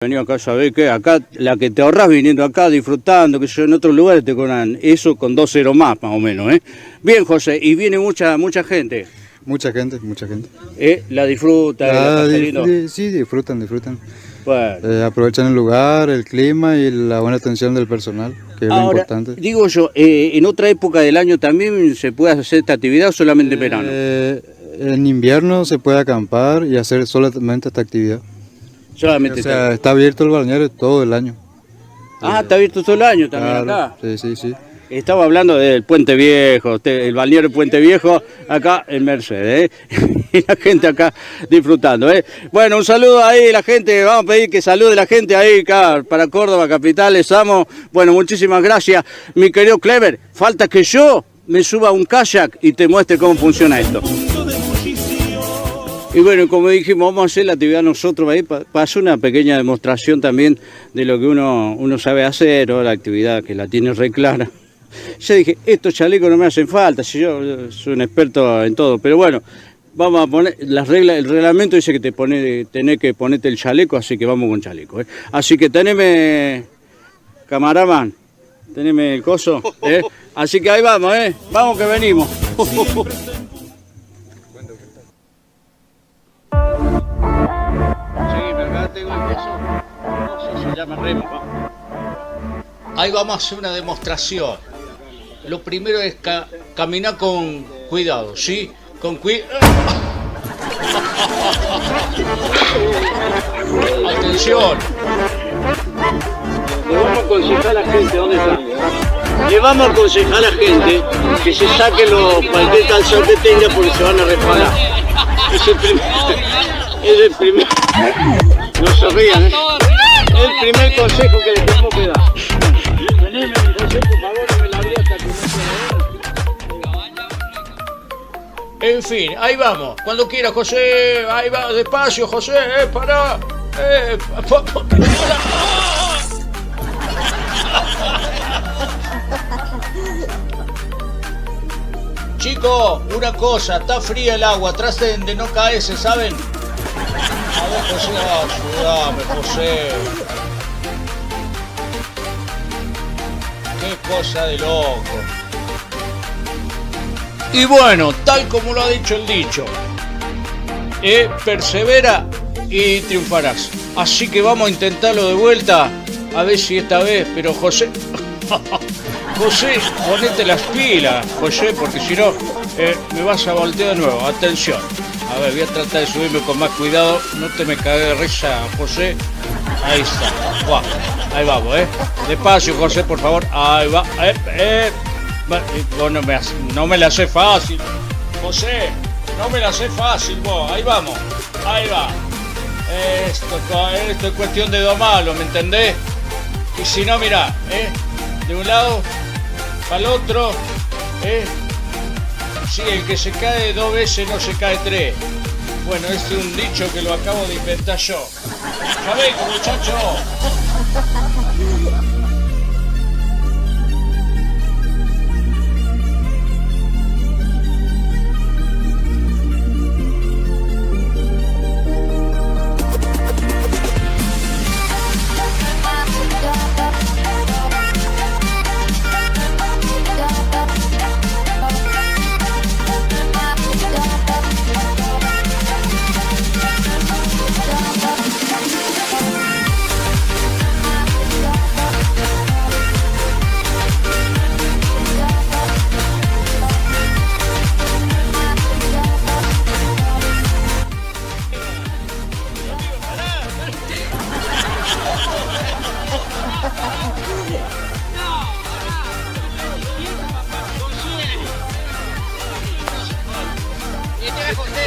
Venido acá, sabés que acá la que te ahorras viniendo acá, disfrutando, que yo en otros lugares te cobran eso con 2 ceros más o menos, ¿eh? Bien, José, y viene mucha gente. Mucha gente. La disfruta, Sí, disfrutan. Bueno. Aprovechan el lugar, el clima y la buena atención del personal, que es lo Ahora, importante. digo yo, ¿en otra época del año también se puede hacer esta actividad o solamente en verano? En invierno se puede acampar y hacer solamente esta actividad. Solamente O sea, está abierto el balneario todo el año. está abierto todo el año también Claro, acá. Sí. Estaba hablando del Puente Viejo, el balneario Puente Viejo, acá en Mercedes, ¿eh? Y la gente acá disfrutando, ¿eh? Bueno, un saludo ahí, la gente, vamos a pedir que salude la gente ahí, acá, para Córdoba, capital, les amo. Bueno, muchísimas gracias, mi querido Clever. Falta que yo me suba a un kayak y te muestre cómo funciona esto. Y bueno, como dijimos, vamos a hacer la actividad nosotros ahí para hacer una pequeña demostración también de lo que uno sabe hacer, o la actividad que la tiene re clara. Yo dije, estos chalecos no me hacen falta, si yo soy un experto en todo, pero bueno, vamos a poner las reglas, el reglamento dice que tenés que ponerte el chaleco, así que vamos con chaleco, ¿eh? Así que teneme, camaraman, teneme el coso, ¿eh? Así que ahí vamos, vamos que venimos. Ahí vamos a hacer una demostración. Lo primero es caminar con cuidado, ¿sí? Con cuidado. Atención. Le vamos a aconsejar a la gente, ¿dónde está? Le vamos a aconsejar a la gente que se saque cualquier calzón que tenga porque se van a resbalar. Es el primer. No se rían, ¿eh? Es el primer consejo que les tenemos que dar. Venime, José, por favor, no me la abrí hasta que no se. En fin, ahí vamos. Cuando quiera, José. Ahí va, despacio, José. Pará. Chicos, una cosa, está fría el agua, traten de no caerse, ¿saben? A ver, José, ayúdame, José. Qué cosa de loco. Y bueno, tal como lo ha dicho el dicho, persevera y triunfarás. Así que vamos a intentarlo de vuelta, a ver si esta vez, pero José... José, ponete las pilas, José, porque si no, me vas a voltear de nuevo. Atención. A ver, voy a tratar de subirme con más cuidado. No te me cagues de risa, José. Ahí está. Wow. Ahí vamos, Despacio, José, por favor. Ahí va. Vos no me la hace fácil. José, no me la hace fácil vos. Ahí vamos. Ahí va. Esto es cuestión de domarlo, ¿me entendés? Y si no, mirá, de un lado para el otro, sí, el que se cae 2 veces no se cae 3. Bueno, este es un dicho que lo acabo de inventar yo. ¿Sabéis, muchachos?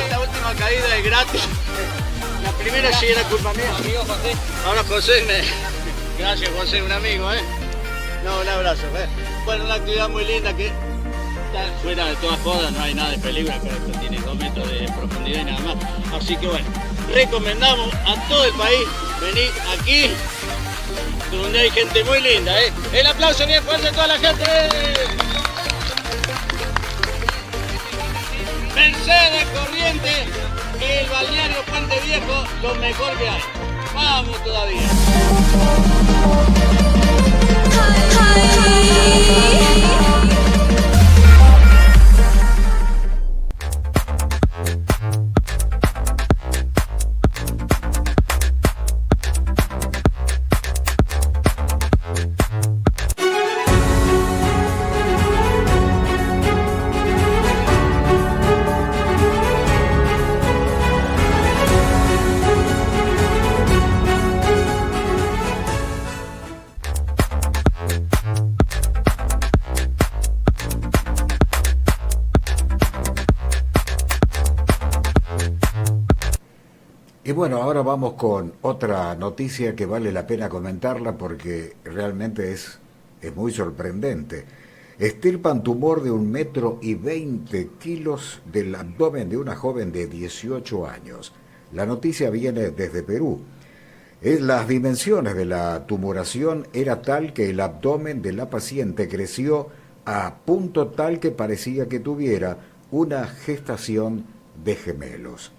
Esta última caída es gratis. La primera sí era culpa mía. Amigo José. Ahora José Gracias, José, un amigo, No, un abrazo, Bueno, una actividad muy linda que está fuera de todas jodas, no hay nada de peligro, pero esto tiene 2 metros de profundidad y nada más. Así que bueno, recomendamos a todo el país venir aquí, donde hay gente muy linda, El aplauso bien fuerte a toda la gente. Mercedes, Corrientes, el balneario Puente Viejo, lo mejor que hay. Vamos todavía. Y bueno, ahora vamos con otra noticia que vale la pena comentarla porque realmente es muy sorprendente. Extirpan tumor de 1,20 m del abdomen de una joven de 18 años. La noticia viene desde Perú. Las dimensiones de la tumoración era tal que el abdomen de la paciente creció a punto tal que parecía que tuviera una gestación de gemelos.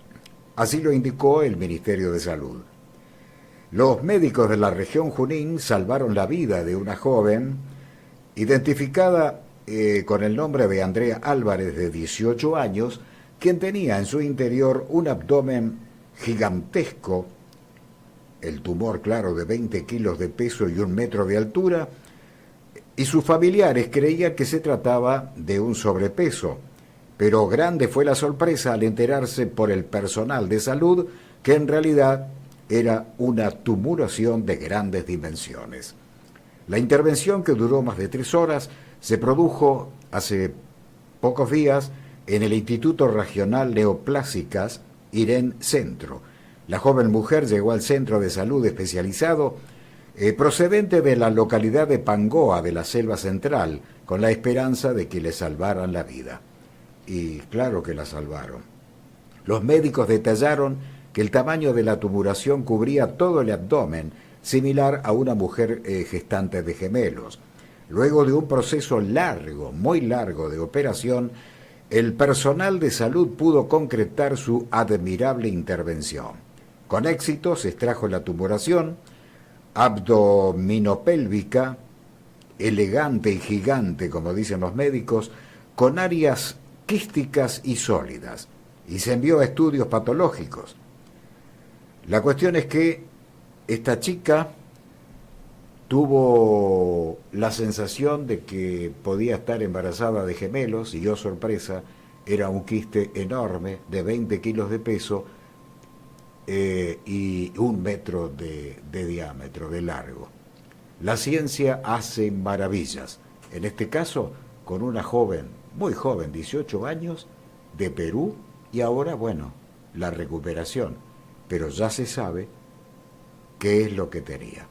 Así lo indicó el Ministerio de Salud. Los médicos de la región Junín salvaron la vida de una joven identificada con el nombre de Andrea Álvarez, de 18 años, quien tenía en su interior un abdomen gigantesco, el tumor, claro, de 20 kilos de peso y 1 metro de altura, y sus familiares creían que se trataba de un sobrepeso. Pero grande fue la sorpresa al enterarse por el personal de salud que en realidad era una tumoración de grandes dimensiones. La intervención, que duró más de 3 horas, se produjo hace pocos días en el Instituto Regional Neoplásicas Irén Centro. La joven mujer llegó al centro de salud especializado procedente de la localidad de Pangoa, de la Selva Central, con la esperanza de que le salvaran la vida. Y claro que la salvaron. Los médicos detallaron que el tamaño de la tumoración cubría todo el abdomen, similar a una mujer gestante de gemelos. Luego de un proceso largo, muy largo de operación, el personal de salud pudo concretar su admirable intervención. Con éxito se extrajo la tumoración abdominopélvica, elegante y gigante, como dicen los médicos, con áreas quísticas y sólidas, y se envió a estudios patológicos. La cuestión es que esta chica tuvo la sensación de que podía estar embarazada de gemelos, y, oh sorpresa, era un quiste enorme de 20 kilos de peso y 1 metro de diámetro, de largo. La ciencia hace maravillas, en este caso con una joven, muy joven, 18 años, de Perú, y ahora, bueno, la recuperación, pero ya se sabe qué es lo que tenía.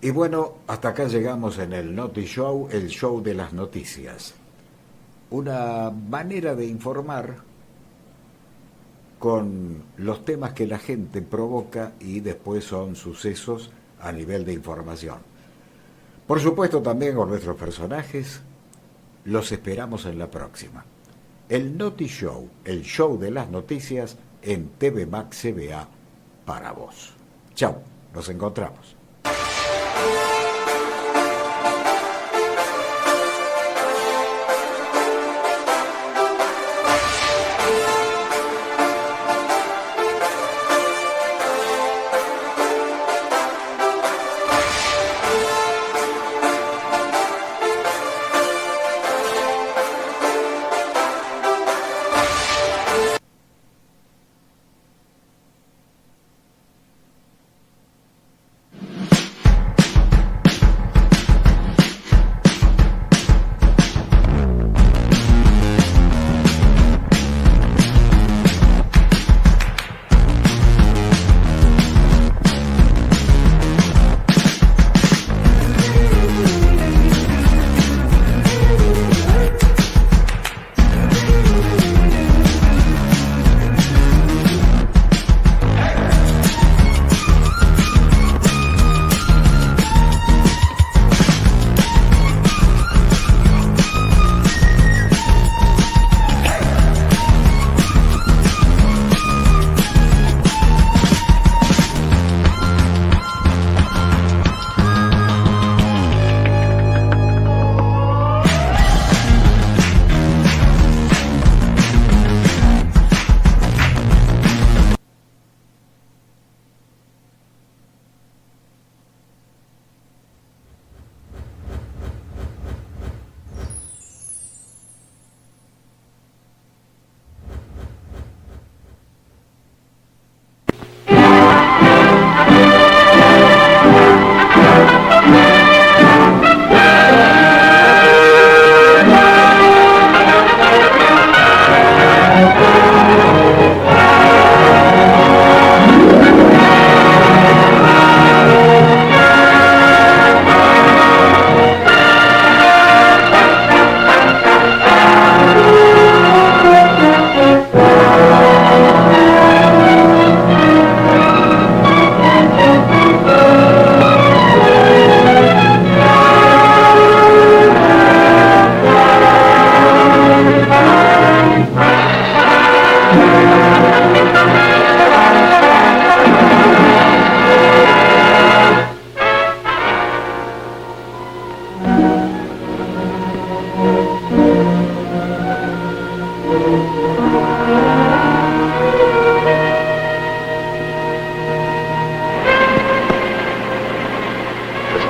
Y bueno, hasta acá llegamos en el Noti Show, el show de las noticias. Una manera de informar con los temas que la gente provoca y después son sucesos a nivel de información. Por supuesto también con nuestros personajes. Los esperamos en la próxima. El Noti Show, el show de las noticias, en TV Max CBA para vos. Chau, nos encontramos.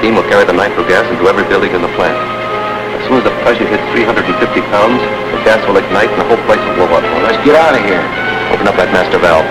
Steam will carry the nitro gas into every building in the plant. As soon as the pressure hits 350 pounds, the gas will ignite and the whole place will blow up. Well, let's get out of here. Open up that master valve.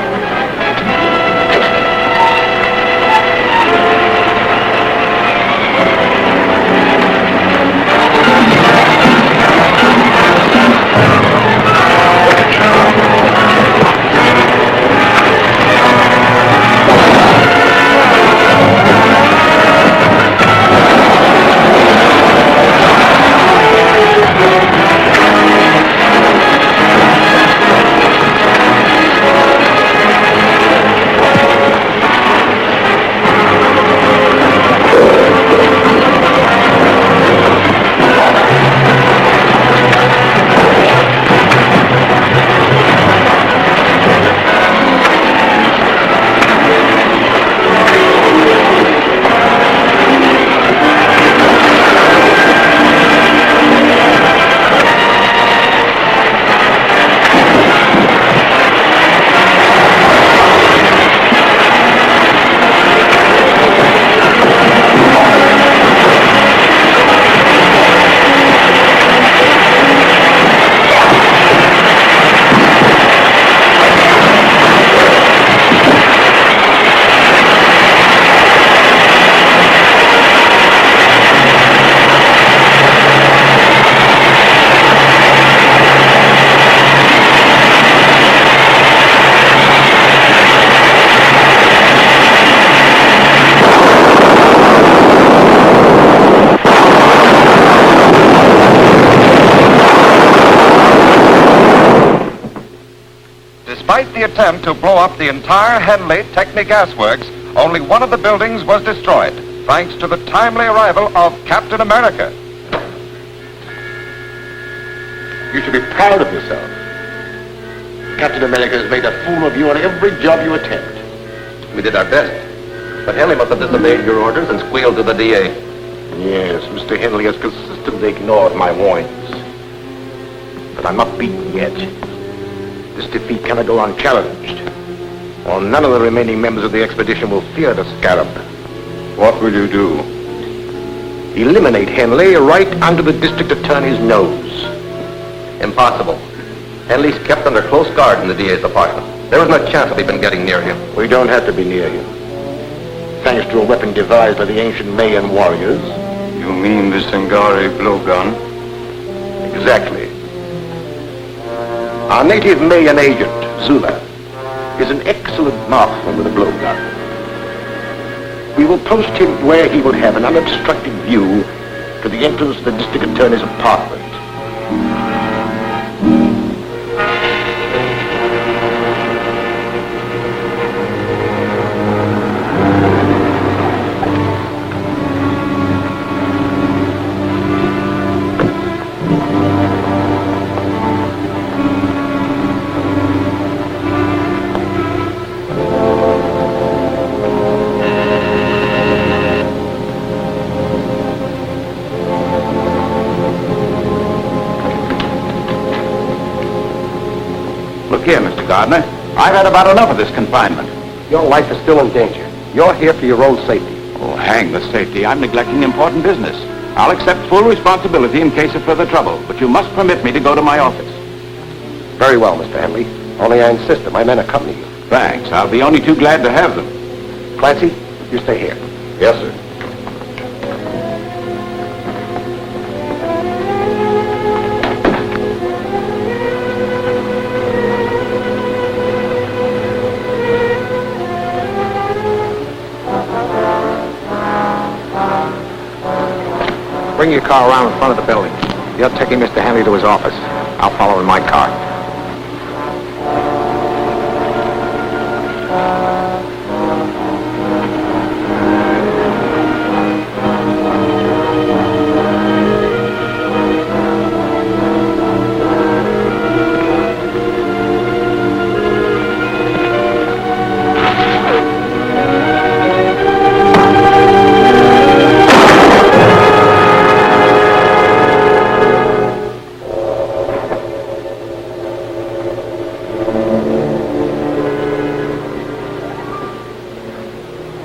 Despite the attempt to blow up the entire Henley Techni Gas Works, only one of the buildings was destroyed, thanks to the timely arrival of Captain America. You should be proud of yourself. Captain America has made a fool of you on every job you attempt. We did our best. But Henley must have disobeyed your orders and squealed to the DA. Yes, Mr. Henley has consistently ignored my warnings. But I'm not beaten yet. This defeat cannot go unchallenged, or none of the remaining members of the expedition will fear the Scarab. What will you do? Eliminate Henley right under the district attorney's nose. Impossible. Henley's kept under close guard in the DA's apartment. There was no chance of even getting near him. We don't have to be near him. Thanks to a weapon devised by the ancient Mayan warriors. You mean the Singari blowgun? Exactly. Our native Mayan agent, Zula, is an excellent marksman with a blowgun. We will post him where he will have an unobstructed view to the entrance of the district attorney's apartment. Look here, Mr. Gardner. I've had about enough of this confinement. Your life is still in danger. You're here for your own safety. Oh, hang the safety. I'm neglecting important business. I'll accept full responsibility in case of further trouble, but you must permit me to go to my office. Very well, Mr. Henley. Only I insist that my men accompany you. Thanks. I'll be only too glad to have them. Clancy, you stay here. Yes, sir. Bring your car around in front of the building. You're taking Mr. Henley to his office. I'll follow in my car.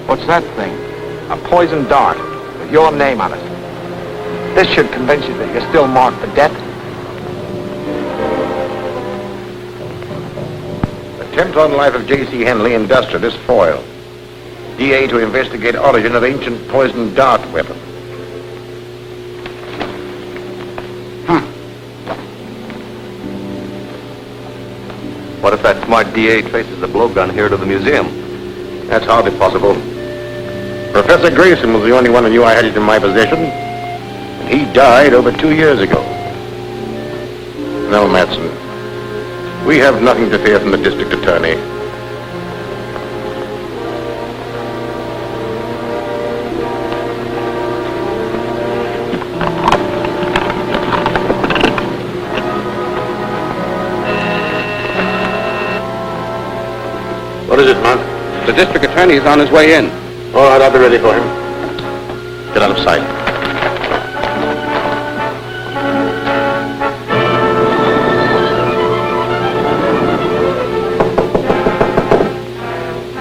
What's that thing? A poison dart with your name on it. This should convince you that you're still marked for death. Attempt on life of J.C. Henley, industrialist, foiled. DA to investigate origin of ancient poison dart weapon. What if that smart DA traces the blowgun here to the museum? That's hardly possible. Professor Grayson was the only one who knew I had it in my possession. And he died over 2 years ago. No, Matson. We have nothing to fear from the district attorney. What is it, Mark? The district attorney is on his way in. All right, I'll be ready for him. Get out of sight.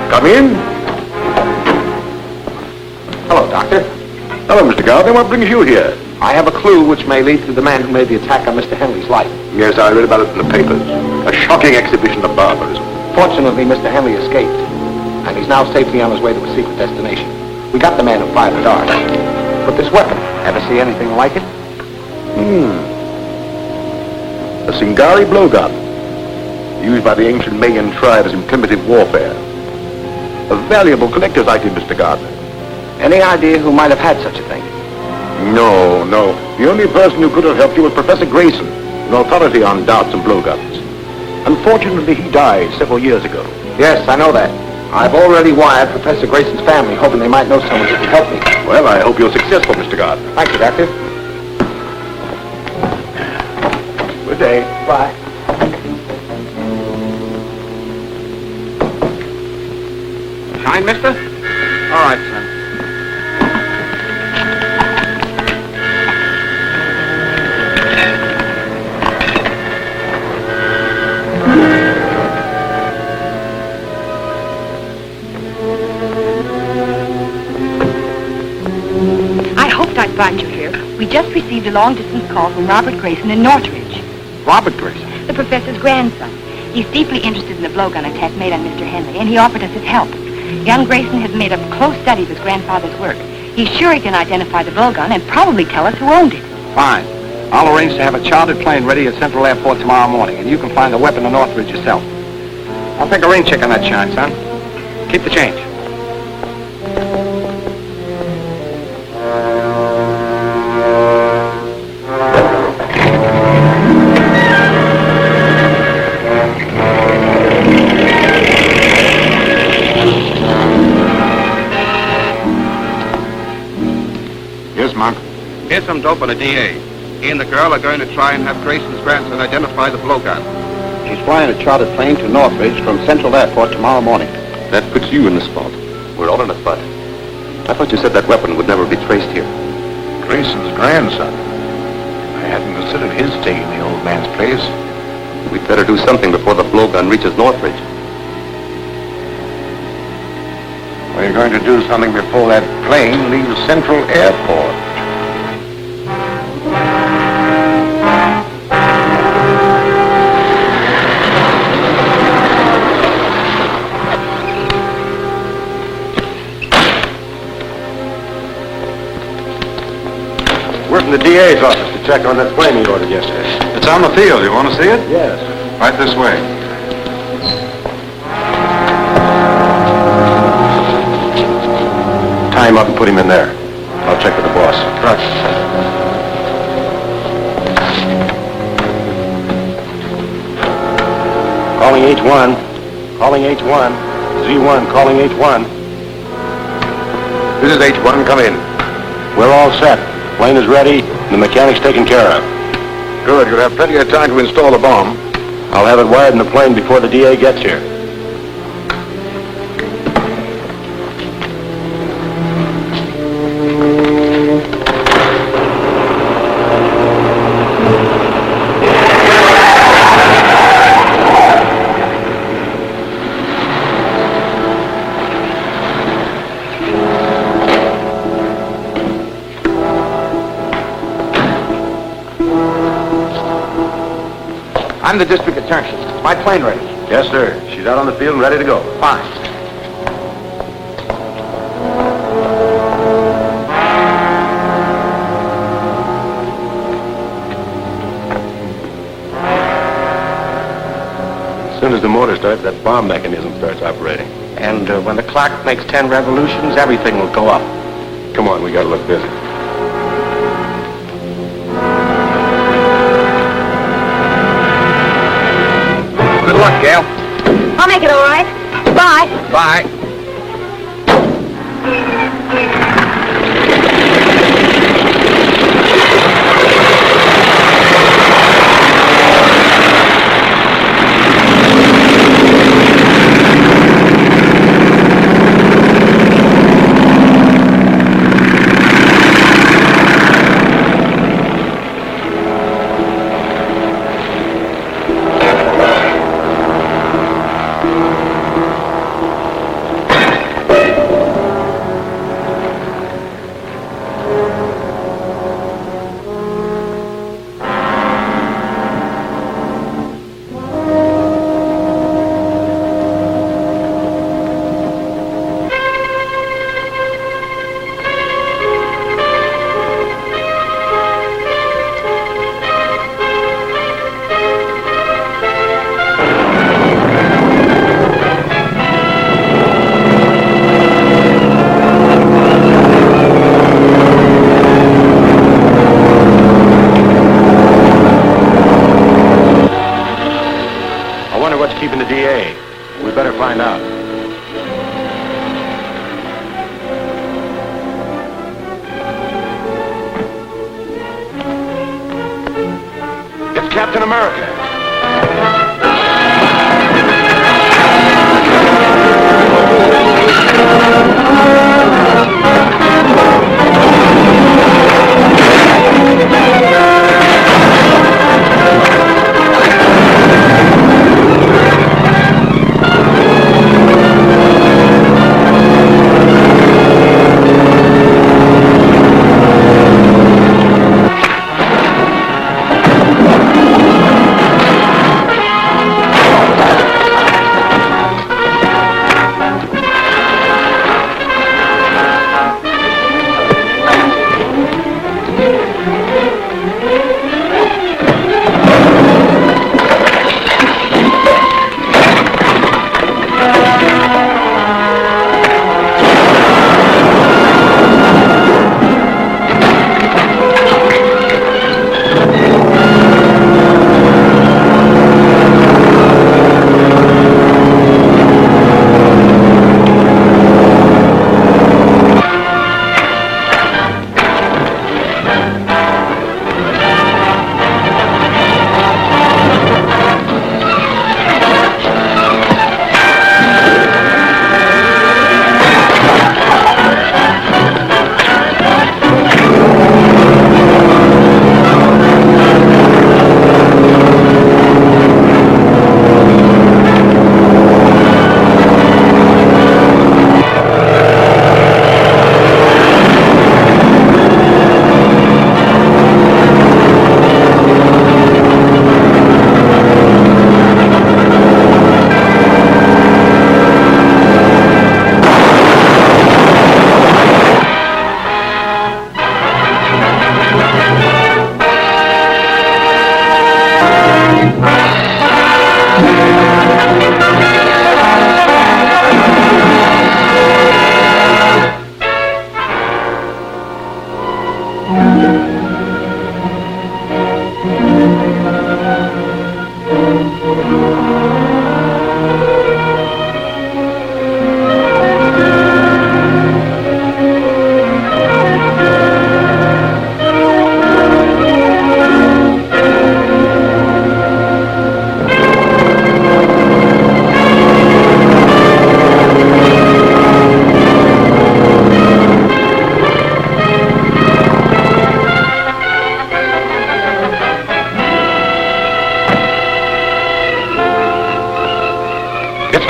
Come in. Hello, Doctor. Hello, Mr. Gardner. What brings you here? I have a clue which may lead to the man who made the attack on Mr. Henley's life. Yes, I read about it in the papers. A shocking exhibition of barbarism. Fortunately, Mr. Henley escaped, and he's now safely on his way to a secret destination. We got the man who fired the dart. But this weapon, ever see anything like it? A Singari blowgun, used by the ancient Mayan tribes in primitive warfare. A valuable collector's item, Mr. Gardner. Any idea who might have had such a thing? No. The only person who could have helped you was Professor Grayson, an authority on darts and blowguns. Unfortunately, he died several years ago. Yes, I know that. I've already wired Professor Grayson's family, hoping they might know someone who can help me. Well, I hope you're successful, Mr. Gardner. Thank you, Doctor. Good day. Bye. Fine, mister? All right, son. I hoped I'd find you here. We just received a long-distance call from Robert Grayson in Northridge, Robert Grayson. the professor's grandson. He's deeply interested in the blowgun attack made on Mr. Henley, and he offered us his help. Young Grayson has made a close study of his grandfather's work. He's sure he can identify the blowgun and probably tell us who owned it. Fine. I'll arrange to have a chartered plane ready at Central Airport tomorrow morning, and you can find the weapon in Northridge yourself. I'll take a rain check on that shine, son. Keep the change. Yes, Monk. Here's some dope on a DA. He and the girl are going to try and have Grayson's grandson identify the blowgun. She's flying a chartered plane to Northridge from Central Airport tomorrow morning. That puts you in the spot. We're all in a spot. I thought you said that weapon would never be traced here. Grayson's grandson. I hadn't considered his taking the old man's place. We'd better do something before the blowgun reaches Northridge. We're going to do something before that plane leaves Central Airport. We're from the DA's office to check on that plane he ordered yesterday. It's on the field. You want to see it? Yes. Right this way. Tie him up and put him in there. I'll check with the boss. Right. Calling H1. Calling H1. Z1 calling H1. This is H1. Come in. We're all set. Plane is ready, and the mechanic's taken care of. Good. You'll have plenty of time to install the bomb. I'll have it wired in the plane before the DA gets here. I'm the district attorney. Is my plane ready? Yes, sir. She's out on the field and ready to go. Fine. As soon as the motor starts, that bomb mechanism starts operating. And when the clock makes 10 revolutions, everything will go up. Come on, we gotta look busy. Good luck, Gail. I'll make it all right. Bye. Bye. Keeping the DA. We better find out. It's Captain America.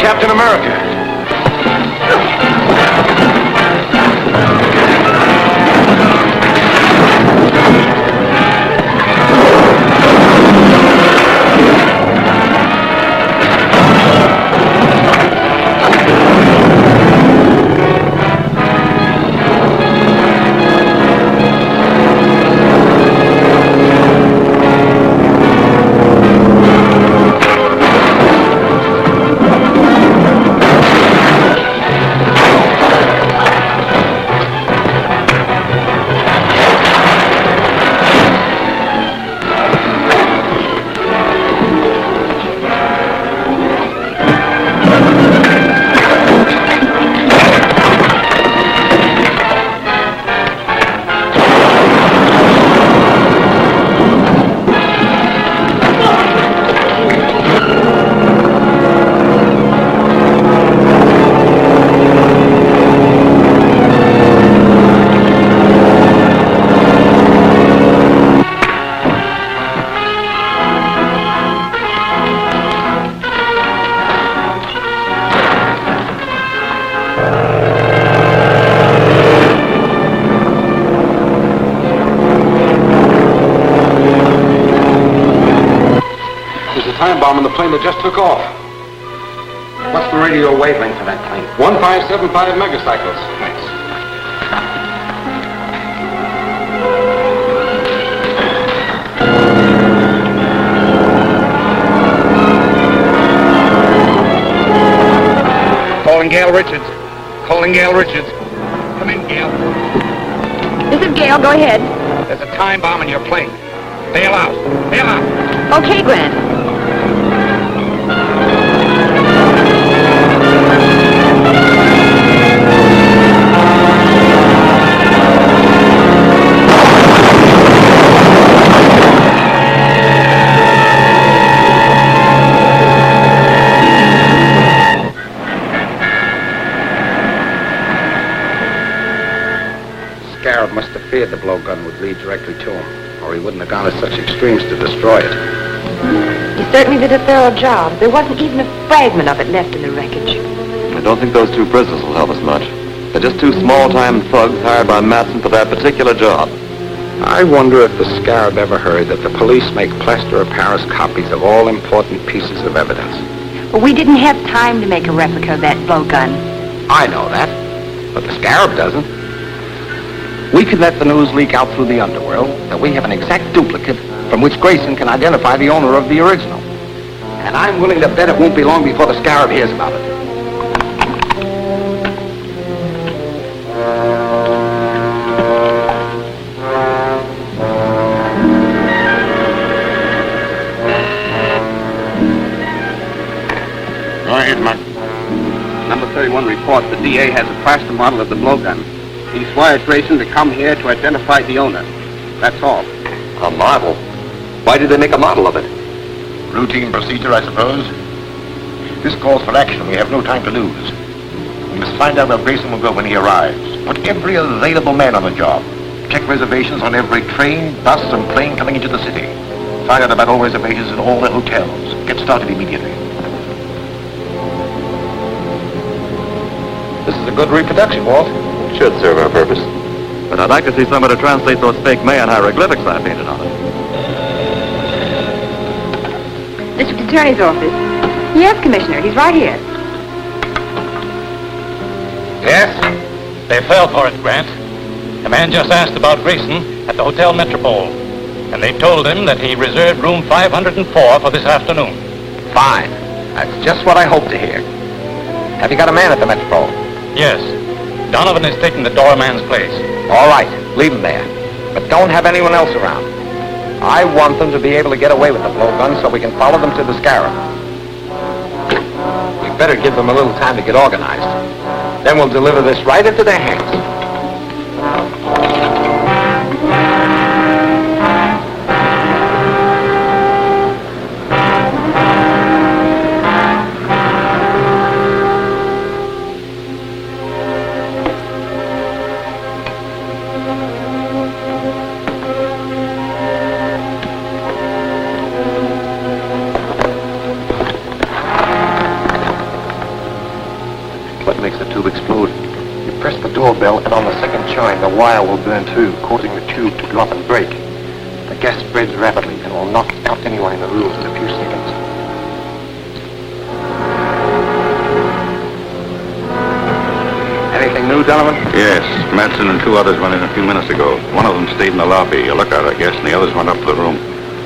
Captain America. Time bomb on the plane that just took off. What's the radio wavelength for that plane? 1575 megacycles. Thanks. Calling Gail Richards. Calling Gail Richards. Come in, Gail. This is Gail. Go ahead. There's a time bomb in your plane. Bail out. Bail out. Okay, Grant. Scarab must have feared the blowgun would lead directly to him, or he wouldn't have gone to such extremes to destroy it. He certainly did a thorough job. There wasn't even a fragment of it left in the wreckage. I don't think those two prisoners will help us much. They're just two small-time thugs hired by Matson for that particular job. I wonder if the Scarab ever heard that the police make plaster of Paris copies of all important pieces of evidence. Well, we didn't have time to make a replica of that blowgun. I know that, but the Scarab doesn't. We could let the news leak out through the underworld that we have an exact duplicate from which Grayson can identify the owner of the original. And I'm willing to bet it won't be long before the Scarab hears about it. Go ahead, Mark. Number 31 reports the DA has a plaster model of the blowgun. He's wired Grayson to come here to identify the owner. That's all. A model? Why did they make a model of it? Routine procedure, I suppose. This calls for action. We have no time to lose. We must find out where Grayson will go when he arrives. Put every available man on the job. Check reservations on every train, bus, and plane coming into the city. Find out about all reservations in all the hotels. Get started immediately. This is a good reproduction, Walt. Should serve our purpose. But I'd like to see somebody translate those fake Mayan hieroglyphics I painted on it. District Attorney's office. Yes, Commissioner. He's right here. Yes? They fell for it, Grant. The man just asked about Grayson at the Hotel Metropole, and they told him that he reserved room 504 for this afternoon. Fine. That's just what I hoped to hear. Have you got a man at the Metropole? Yes. Donovan is taking the doorman's place. All right, leave him there. But don't have anyone else around. I want them to be able to get away with the blowgun so we can follow them to the Scarab. We better give them a little time to get organized. Then we'll deliver this right into their hands. Press the doorbell, and on the second chime, the wire will burn too, causing the tube to drop and break. The gas spreads rapidly and will knock out anyone in the room in a few seconds. Anything new, Donovan? Yes, Madsen and 2 others went in a few minutes ago. One of them stayed in the lobby, a lookout, I guess, and the others went up to the room.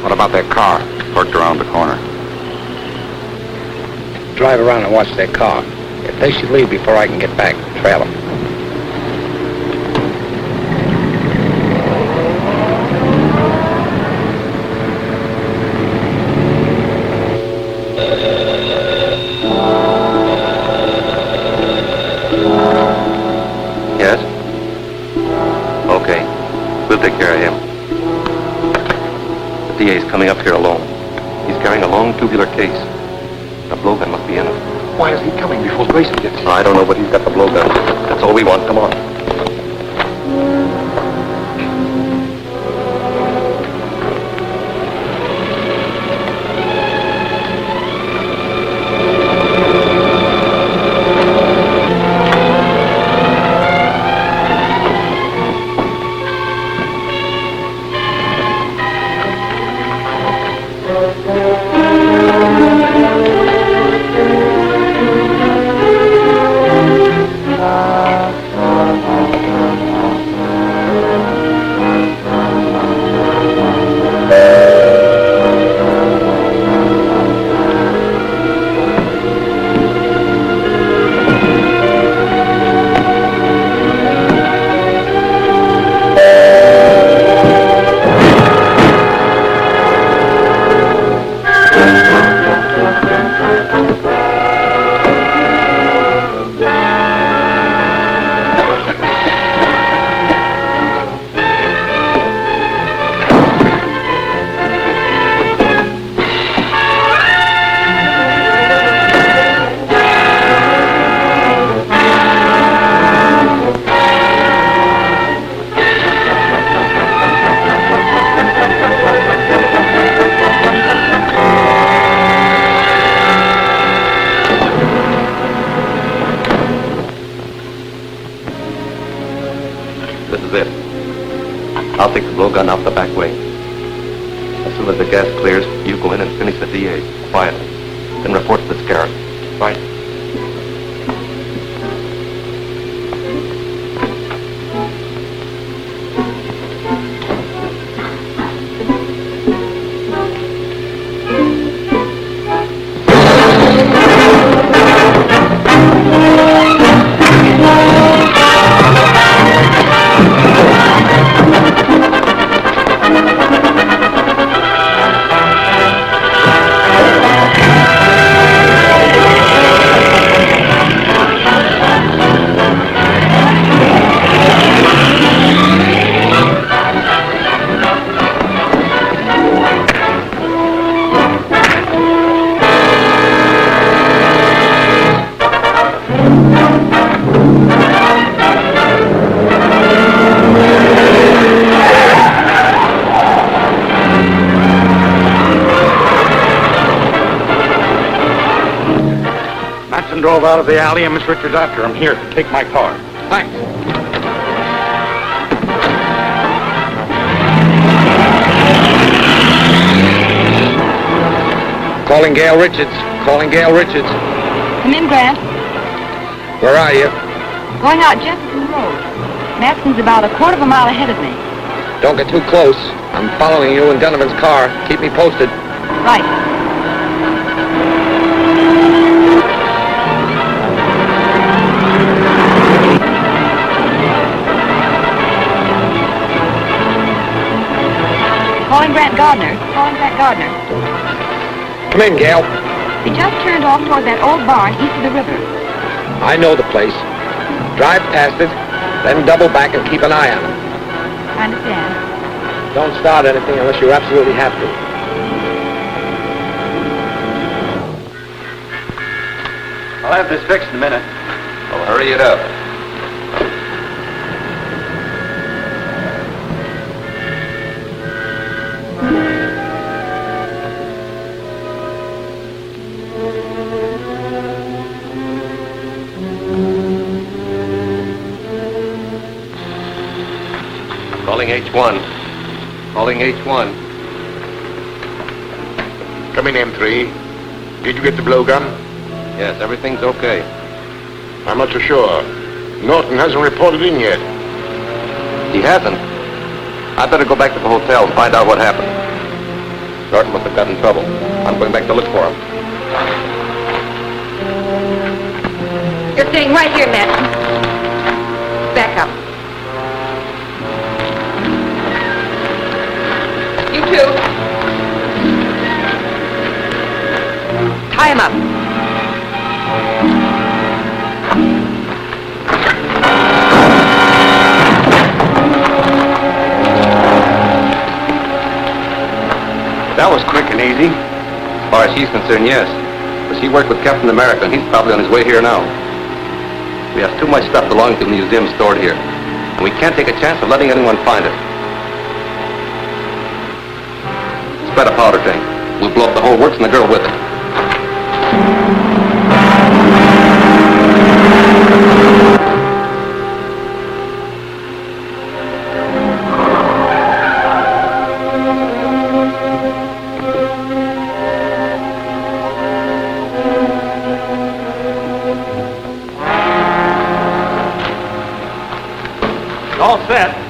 What about their car? Parked around the corner. Drive around and watch their car. If they should leave before I can get back, trail them. Yes? Okay. We'll take care of him. The DA's coming up here alone. He's carrying a long tubular case. The blowgun must be in it. Why is he coming before Grayson gets here? I don't know, but he's got the blowgun. That's all we want. Come on. I'll take the blowgun out the back way. As soon as the gas clears, you go in and finish the DA, quietly. Then report to the scarab. Right. Drove out of the alley and Miss Richards after him. Here, take my car. Thanks. Calling Gail Richards. Calling Gail Richards. Come in, Grant. Where are you? Going out Jefferson Road. Matson's about a quarter of a mile ahead of me. Don't get too close. I'm following you in Donovan's car. Keep me posted. Right. Calling Grant Gardner. Calling Grant Gardner. Come in, Gail. They just turned off toward that old barn east of the river. I know the place. Drive past it, then double back and keep an eye on it. I understand. Don't start anything unless you absolutely have to. I'll have this fixed in a minute. Well, hurry it up. Calling H1. Calling H1. Come in, M3. Did you get the blowgun? Yes, everything's okay. I'm not so sure. Norton hasn't reported in yet. He hasn't. I better go back to the hotel and find out what happened. Norton must have got in trouble. I'm going back to look for him. You're staying right here, Madison. Back up. You too. Tie him up. That was quick and easy. As far as she's concerned, yes. But she worked with Captain America, and he's probably on his way here now. We have too much stuff belonging to the museum stored here, and we can't take a chance of letting anyone find it. Spread a powder tank. We'll blow up the whole works and the girl with it. All set.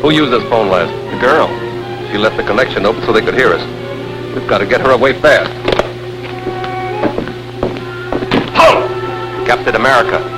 Who used this phone last? The girl. She left the connection open so they could hear us. We've got to get her away fast. Halt! Captain America.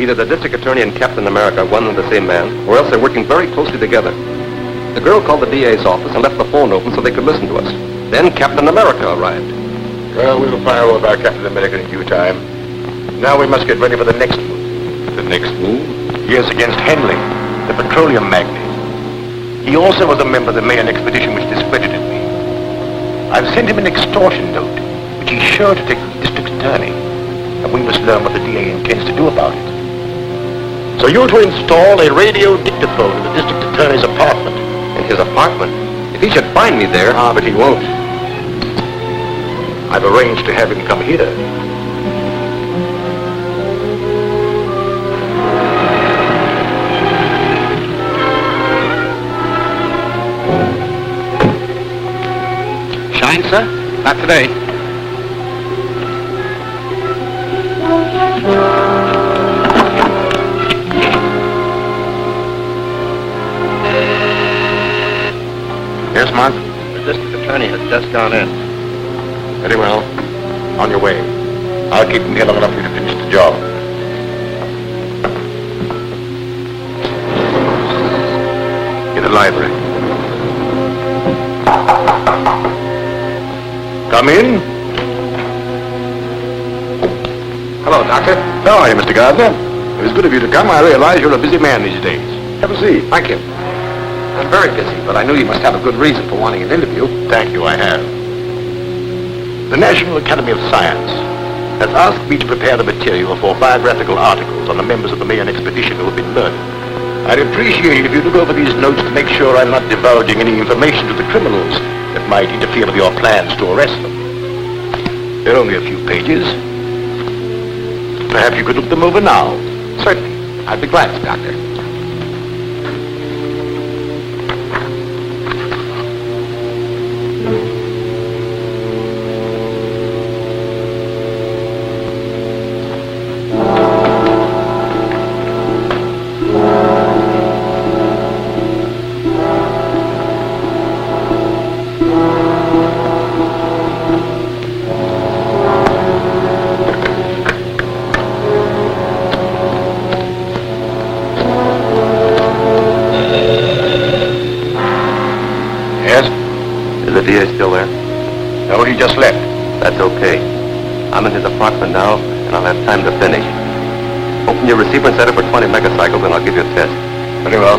Either the district attorney and Captain America are one and the same man, or else they're working very closely together. The girl called the DA's office and left the phone open so they could listen to us. Then Captain America arrived. Well, we'll fire over our Captain America in due time. Now we must get ready for the next move. The next move? Yes, against Henley, the petroleum magnate. He also was a member of the Mayan expedition which discredited me. I've sent him an extortion note, which he's sure to take to the district attorney. And we must learn what the DA intends to do about it. So you're to install a radio dictaphone in the district attorney's apartment. In his apartment? If he should find me there... Ah, but he won't. I've arranged to have him come here. Shine, sir? Not today. Yes, Mark? The district attorney has just gone in. Very well. On your way. I'll keep him here long enough for you to finish the job. In the library. Come in. Hello, Doctor. How are you, Mr. Gardner? It was good of you to come. I realize you're a busy man these days. Have a seat. Thank you. I'm very busy, but I knew you must have a good reason for wanting an interview. Thank you, I have. The National Academy of Science has asked me to prepare the material for biographical articles on the members of the Mayan expedition who have been murdered. I'd appreciate it if you look over these notes to make sure I'm not divulging any information to the criminals that might interfere with your plans to arrest them. They're only a few pages. Perhaps you could look them over now. Certainly. I'd be glad to, Doctor. The DA still there? No, he just left. That's okay. I'm in his apartment now, and I'll have time to finish. Open your receiver and set it for 20 megacycles, and I'll give you a test. Very well.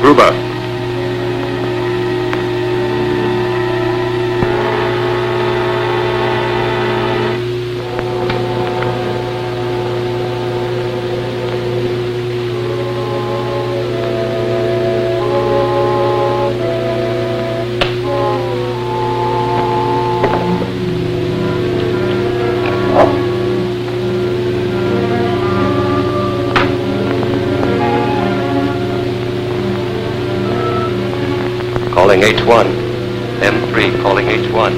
Gruber. Calling H1. M3 calling H1.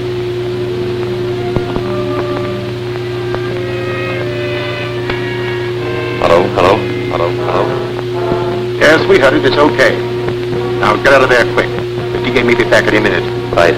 Hello, hello, hello, hello. Yes, we heard it. It's okay. Now get out of there quick. 50 gave me the back any minute. Right.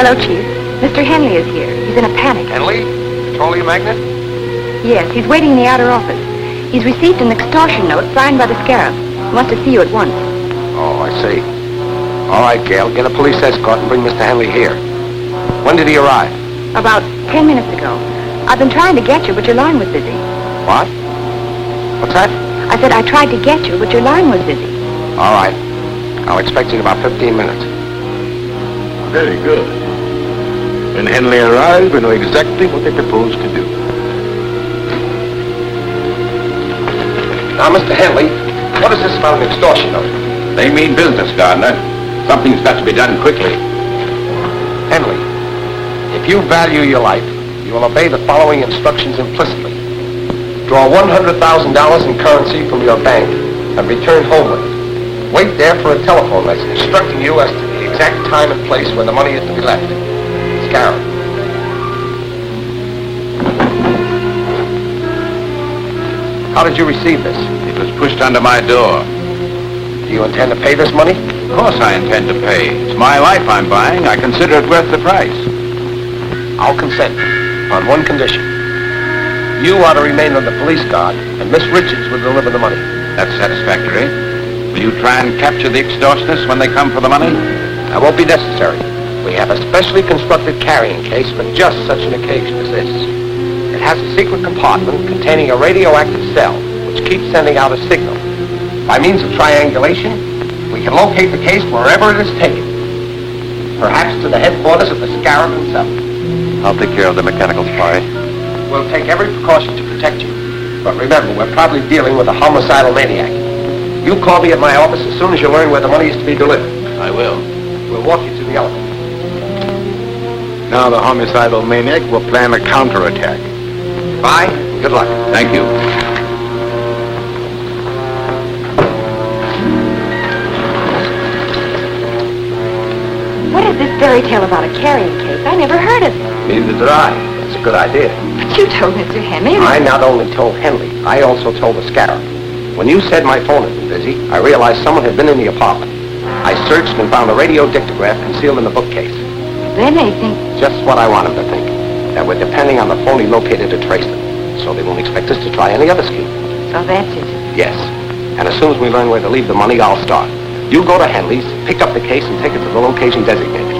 Hello, Chief. Mr. Henley is here. He's in a panic. Henley? Petroleum magnate? Yes, he's waiting in the outer office. He's received an extortion note signed by the Scarab. He wants to see you at once. Oh, I see. All right, Gail, get a police escort and bring Mr. Henley here. When did he arrive? About 10 minutes ago. I've been trying to get you, but your line was busy. What? What's that? I said I tried to get you, but your line was busy. All right. I'll expect you in about 15 minutes. Very good. When Henley arrives, we know exactly what they propose to do. Now, Mr. Henley, what is this about an extortion note? They mean business, Gardner. Something's got to be done quickly. Henley, if you value your life, you will obey the following instructions implicitly. Draw $100,000 in currency from your bank and return home with it. Wait there for a telephone message instructing you as to the exact time and place where the money is to be left. Scarab. How did you receive this? It was pushed under my door. Do you intend to pay this money? Of course I intend to pay. It's my life I'm buying. I consider it worth the price. I'll consent on one condition. You are to remain on the police guard, and Miss Richards will deliver the money. That's satisfactory. Will you try and capture the extortionists when they come for the money? That won't be necessary. We have a specially constructed carrying case for just such an occasion as this. It has a secret compartment containing a radioactive cell, which keeps sending out a signal. By means of triangulation, we can locate the case wherever it is taken. Perhaps to the headquarters of the Scarab himself. I'll take care of the mechanical spy. We'll take every precaution to protect you. But remember, we're probably dealing with a homicidal maniac. You call me at my office as soon as you learn where the money is to be delivered. I will. We'll walk you to the elevator. Now the homicidal maniac will plan a counterattack. Bye. Good luck. Thank you. What is this fairy tale about a carrying case? I never heard of it. Neither did I. It's a good idea. But you told Mr. Henley. I not only told Henley, I also told the Scarab. When you said my phone had been busy, I realized someone had been in the apartment. I searched and found a radio dictograph concealed in the bookcase. Then they think... Just what I want them to think. That we're depending on the phone he located to trace them. So they won't expect us to try any other scheme. So that's it. Yes. And as soon as we learn where to leave the money, I'll start. You go to Henley's, pick up the case, and take it to the location designated.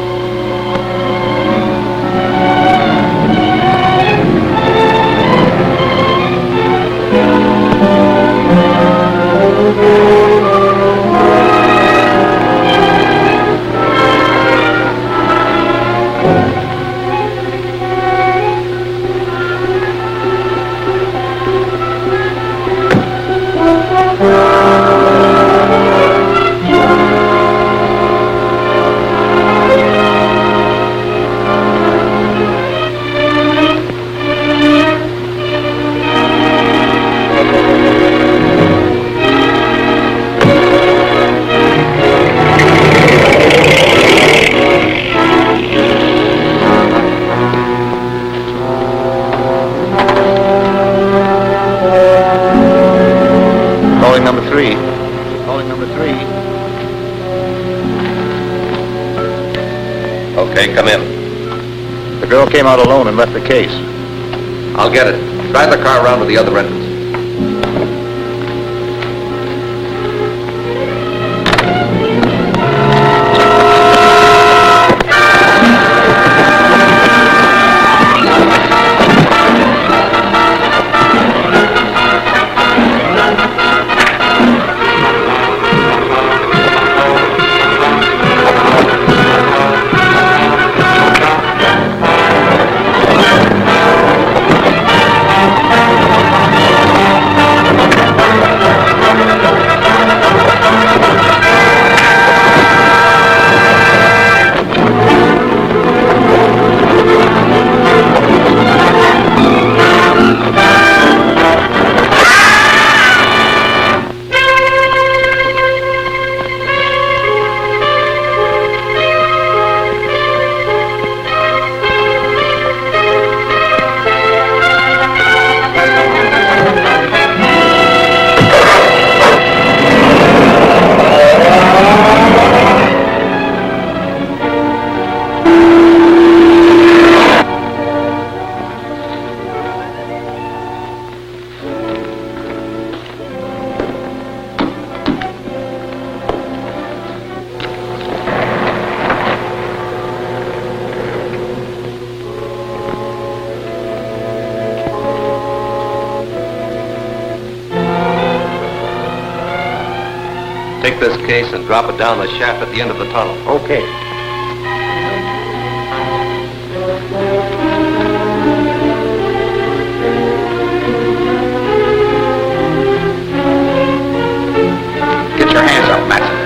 Okay, come in. The girl came out alone and left the case. I'll get it. Drive the car around to the other entrance. Take this case and drop it down the shaft at the end of the tunnel. Okay. Get your hands up, Matson.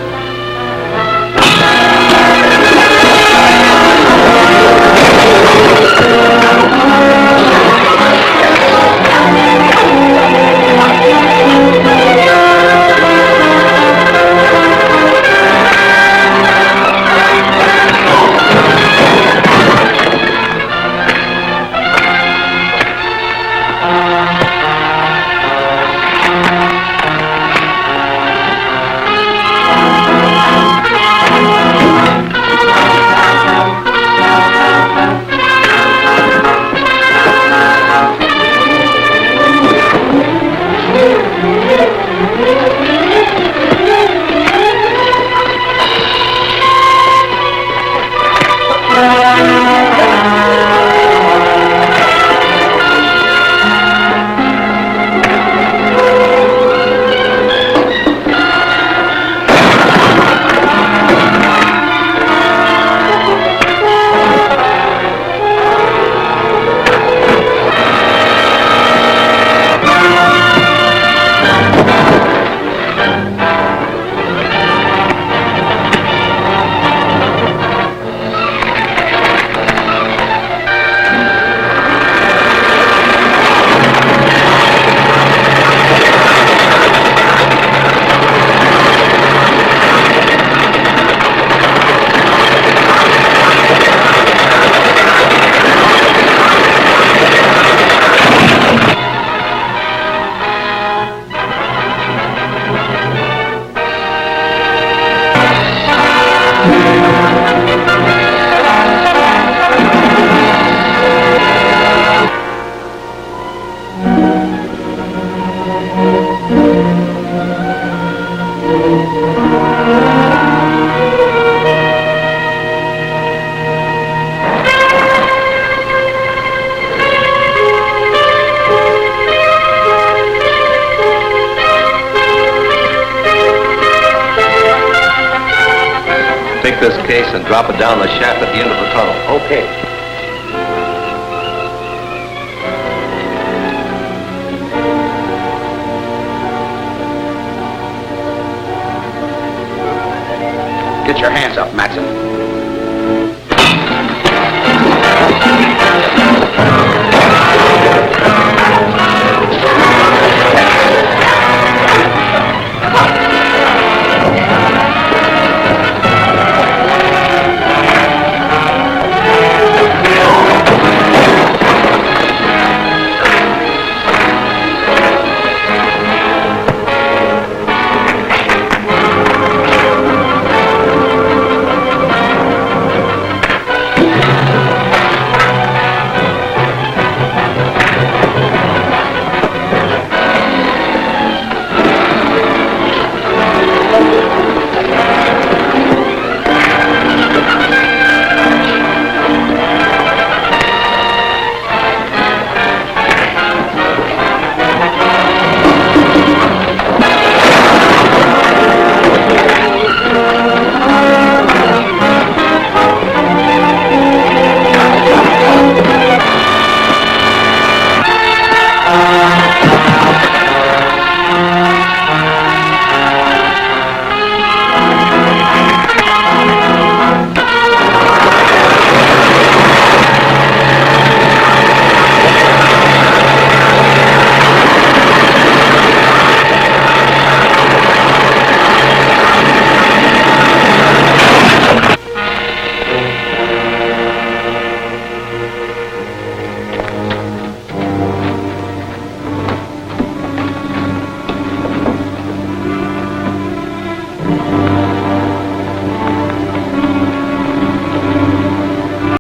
Take this case and drop it down the shaft at the end of the tunnel. Okay. Get your hands up, Matson.